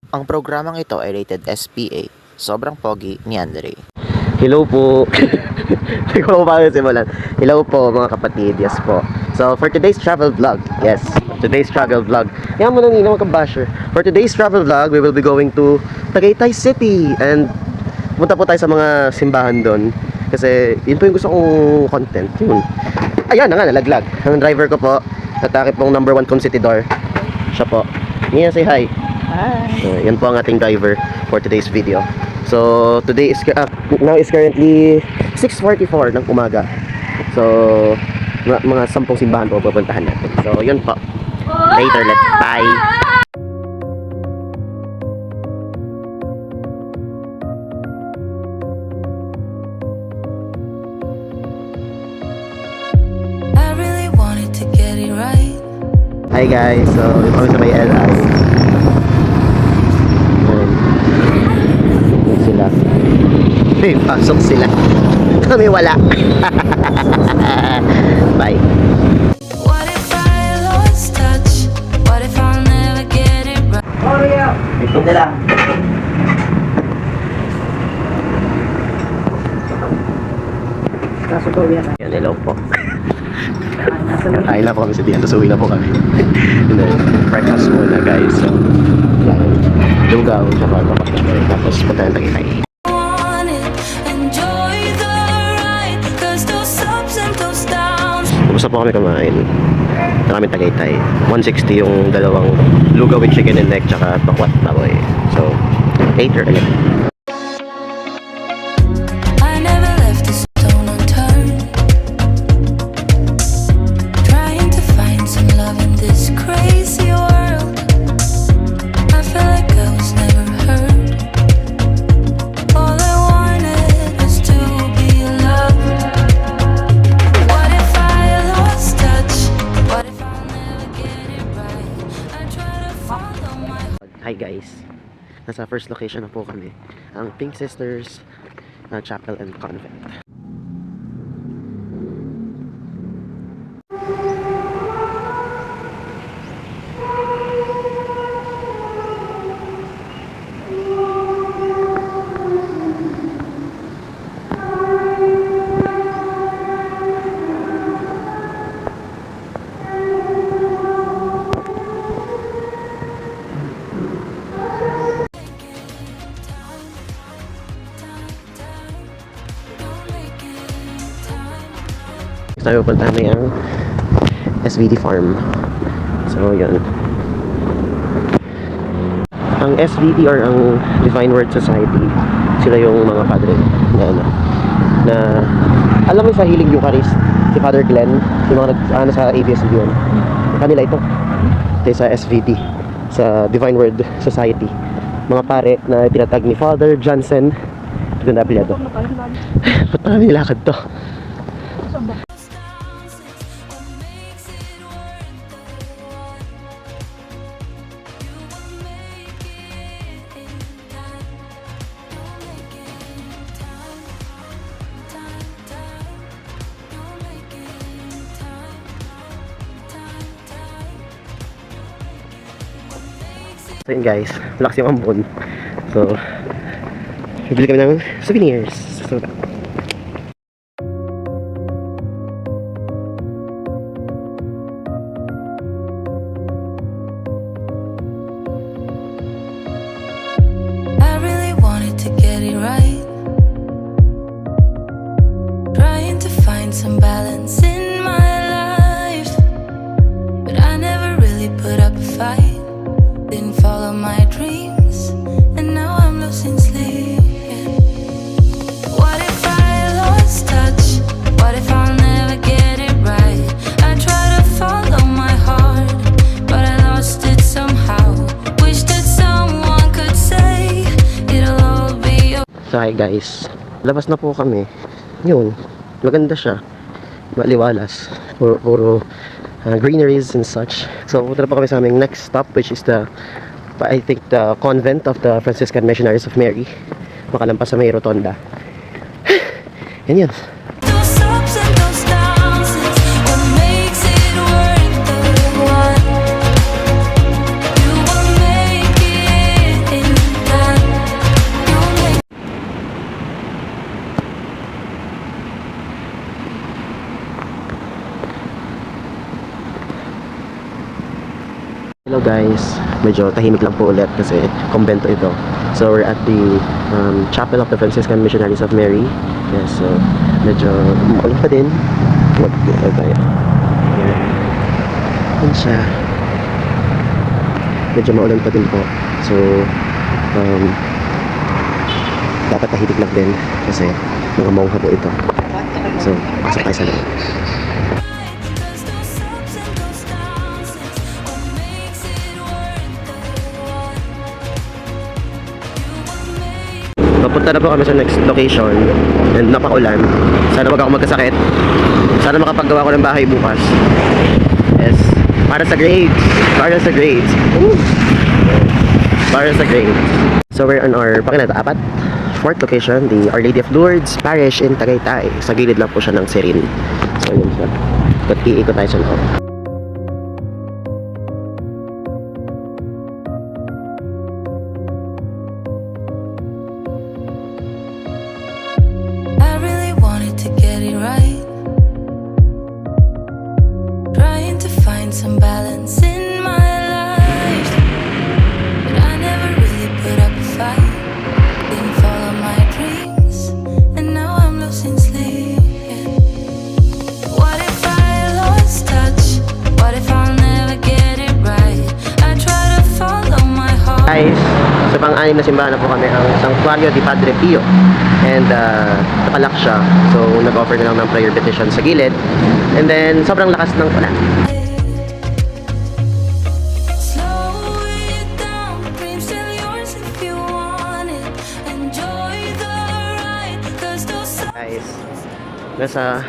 Ang programang ito ay rated SPA. Sobrang pogi ni Andre. Hello po. Hindi ko paano simulan. Hello po mga kapatid. Yes po. So for today's travel vlog. Yes. Today's travel vlog. Yan mo na nina mga kabasher. For today's travel vlog, we will be going to Tagaytay City. And punta po tayo sa mga simbahan doon. Kasi yun po yung gusto kong content. Yun. Ayan na nga, nalaglag. Ang driver ko po, natake pong number 1 constitudor. Siya po. Nia, say hi. Hi. Yan po ang ating driver for today's video. So today is now is currently 6:44 ng umaga. So mga 10 simbahan po pupuntahan natin. So yun po. Later, let's bye. I really wanted to get it right. Hi guys, so dito kami sa may LI. Ayan sila. Hey, pasok sila. Kami wala. Bye. What if I lost touch? What if I'll never get it right? Ito nila. Yan, hello po. Kain na po kami sa diyan, tapos uwi na po kami. And then, breakfast muna guys. So, yan. Lugaw, tsaka kapatid. Tapos punta ng Tagaytay. Want it, enjoy the ride, 'cause those ups and those downs. Tapos na po kami kumain. Na kami Tagaytay. 160 yung dalawang lugaw with chicken and neck, tsaka pakwat baboy. So, later again. I never left a stone unturned, trying to find some love in this crazy world. I felt like I was never heard. All I wanted was to be loved. What if I lost touch? What if I'll never get it right? I try to follow my Hi guys. Nasa first location na po kami. Ang Pink Sisters Chapel and Convent. Tayo punta na yung SVD Farm. So yun. Ang SVD or ang Divine Word Society, sila yung mga padre na alam mo sa Healing Eucharist, si Father Glenn, yung mga sa ABS-CBN, kanila ito. Ito sa SVD, sa Divine Word Society, mga pare na tinatag ni Father Johnson. Ito na apelyado. Ba't marami nilakad to? So yun guys, lakas yung ambon. So, bibili kami ng souvenirs. So, I really wanted to get it right, trying to find some balance in my life, but I never really put up a fight, didn't follow my dreams, and now I'm losing sleep. What if I lost touch? What if I'll never get it right? I try to follow my heart, but I lost it somehow. Wish that someone could say it'll all be okay. so hi guys, labas na po kami. Yun, maganda siya, maliwalas, puro greeneries and such. So punta na po kami sa aming next stop, which is I think the convent of the Franciscan Missionaries of Mary. Makalampas sa may rotonda. Yan yun. Those ups and those downs is what makes it worth the run. You will make it in guys, medyo tahimik lang po ulit kasi kumbento ito. So we're at the Chapel of the Franciscan Missionaries of Mary. Yes, so medyo maulan pa din. Mag-ano tayo. Ayan. Yan siya. Medyo maulan pa din po. So dapat tahimik lang din kasi mga mongha po ito. So, pasok tayo sa loob. There's those ups and those downs. It's what makes it worth the ride. You will make Papunta na po kami sa next location and napaulan. Sana wag ako magkasakit. Sana makapagawa ko ng bahay bukas. Yes. Para sa grades. Para sa grades. Woo! Para sa grades. So we're on our, apat? Fourth location, the Our Lady of Lourdes Parish in Tagaytay. Sa gilid lang po siya ng Serin. So yun siya. At iikot tayo sa loob. I really wanted to get it right. Trying to find some balance in my life. But I never really put up a fight. Didn't follow my dreams. And now I'm losing sleep. Yeah. What if I lost touch? What if I'll never get it right? I try to follow my heart. Guys, sa pang-anim na simbahan na po kami ang Sanctuario di Padre Pio. And nakalak siya. So nag-offer na lang ng prayer petition sa gilid. And then sobrang lakas ng ulan. Slow it down, dreams still yours if you want it. Enjoy the ride, 'cause those Guys, nasa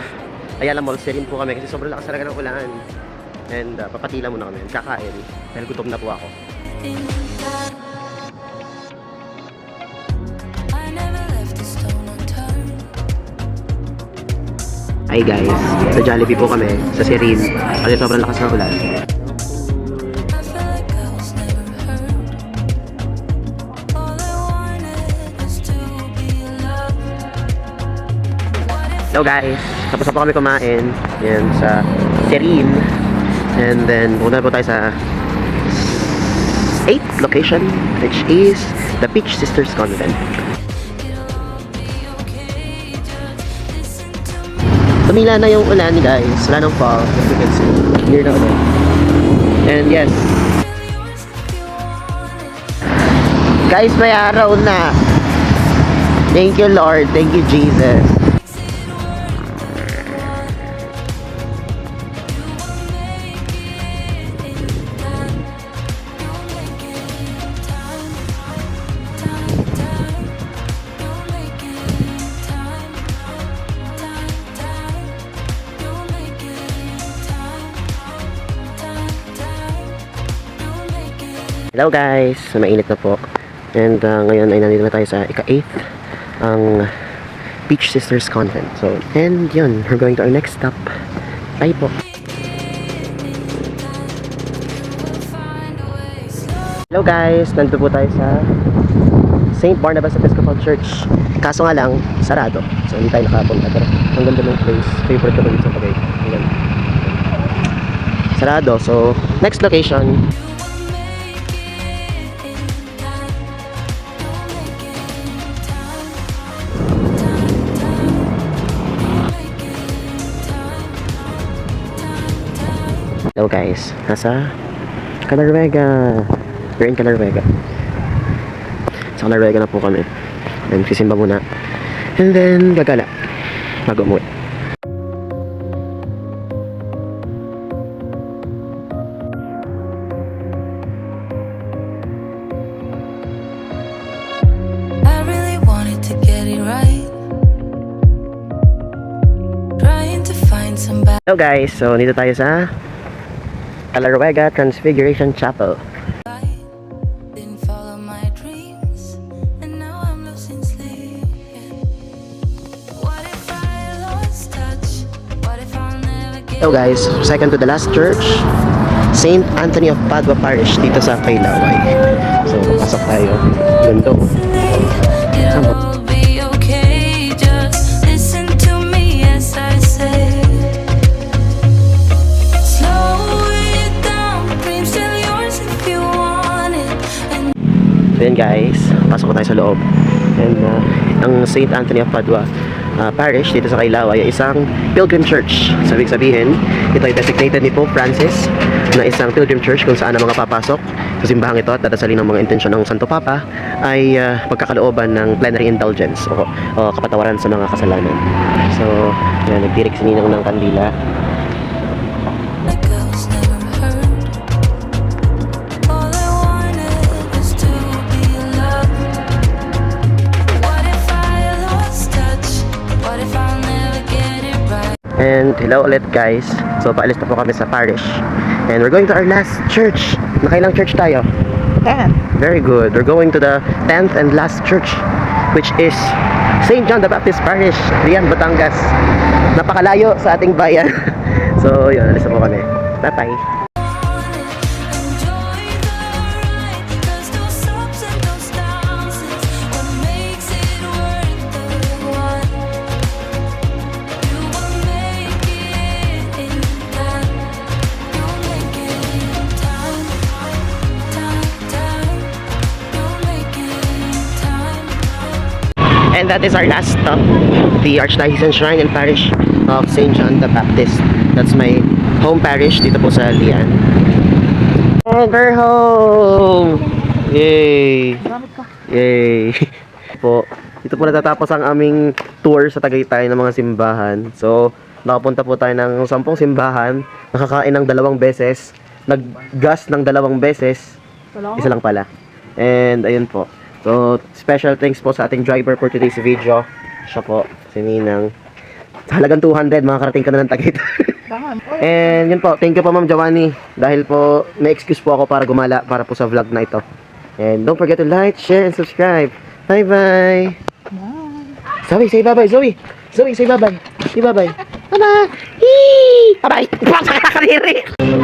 Ayala Mall Serin po kami kasi sobrang lakas talaga ng ulan. And papatila muna kami, kakain. Dahil gutom na po ako. in that I never left a stone unturned. Hi guys, sa Jollibee po kami, sa Serin. Kasi sobrang lakas ng ulan. I feel like I was never heard. All I wanted was to be loved. What if Hello guys, tapos na po kami kumain. Yan, sa Serin. And then, punta po tayo sa 8th location, which is the Peach Sisters Convent. it'll all be okay? Just listen to me. Tumila na yung ulan guys, wala nang fall, as you can see. Clear na ulit. And yes, Still yours if you want it. guys, may araw na. Thank you Lord, thank you Jesus. Hello guys, mainit na po. And ngayon ay nandito na tayo sa ika-8th ang Peach Sisters Convent. So, and yun, we're going to our next stop. Bye po. Hello guys, nandito po tayo sa St. Barnabas Episcopal Church. Kaso nga lang, sarado. So, hindi tayo nakapunta. Pero ang ganda ng place. Favorite ko dito sa Tagay. Ang ganda. Sarado. So, next location. Hello guys, nasa Calarvega. We're in Calarvega. Sa Calarvega na po kami. And sisimba muna. And then gagala bago umuwi. I really wanted to get it right. Trying to find some balance. Hello guys, so dito tayo sa Calarvega Transfiguration Chapel. Didn't follow my dreams, and now I'm losing sleep. Yeah. What if I lost touch? What if I'll never get Hello guys, second to the last church, St. Anthony of Padua Parish dito sa Kailaway. So, pasok tayo. Ganito. It'll all be okay. Just listen to me as I say. Slow it down, dreams still yours if you Ayan guys, pasok po tayo sa loob. And ang St. Anthony of Padua Parish dito sa Kailaw ay isang pilgrim church. So, ibig sabihin, ito ay designated ni Pope Francis na isang pilgrim church kung saan ang mga papasok sa simbahang ito at dadasalin ng mga intensyon ng Santo Papa ay pagkakalooban ng plenary indulgence o kapatawaran sa mga kasalanan. So, yan, nagtirik si Ninang ng kandila. The ghost never heard. All I wanted was to be loved. What if I lost touch? What if I'll never get it right? And hello ulit guys. So paalis na po kami sa parish. And we're going to our last church. Nakailang church tayo? 10. Very good. We're going to the 10th and last church, which is St. John the Baptist Parish, Rian, Batangas. Napakalayo sa ating bayan. So yun, alis na po kami. Bye-bye. Enjoy the ride, 'cause those ups and those downs is what makes it worth the ride. You will make it in time. You'll make it in time. You'll make it in time. And that is our last stop, the Archdiocesan Shrine and Parish of St. John the Baptist. That's my home parish dito po sa Lian. And we're home! Yay! Yay! Po, dito po natatapos ang aming tour sa Tagaytay ng mga simbahan. So, nakapunta po tayo ng 10 simbahan, nakakain ng 2 beses, nag-gas ng 2 beses, isa lang pala. And ayun po. So, special thanks po sa ating driver for today's video. Siya po, si Ninang. Sa halagang 200, makakarating ka na ng Tagaytay. And yun po, thank you po Ma'am Giovanni. Dahil po, may excuse po ako para gumala para po sa vlog na ito. And don't forget to like, share, and subscribe. Bye-bye! Zoe, say bye-bye, Zoe! Zoe, say bye-bye! Say bye-bye! Bye-bye! Bye-bye! Bye-bye!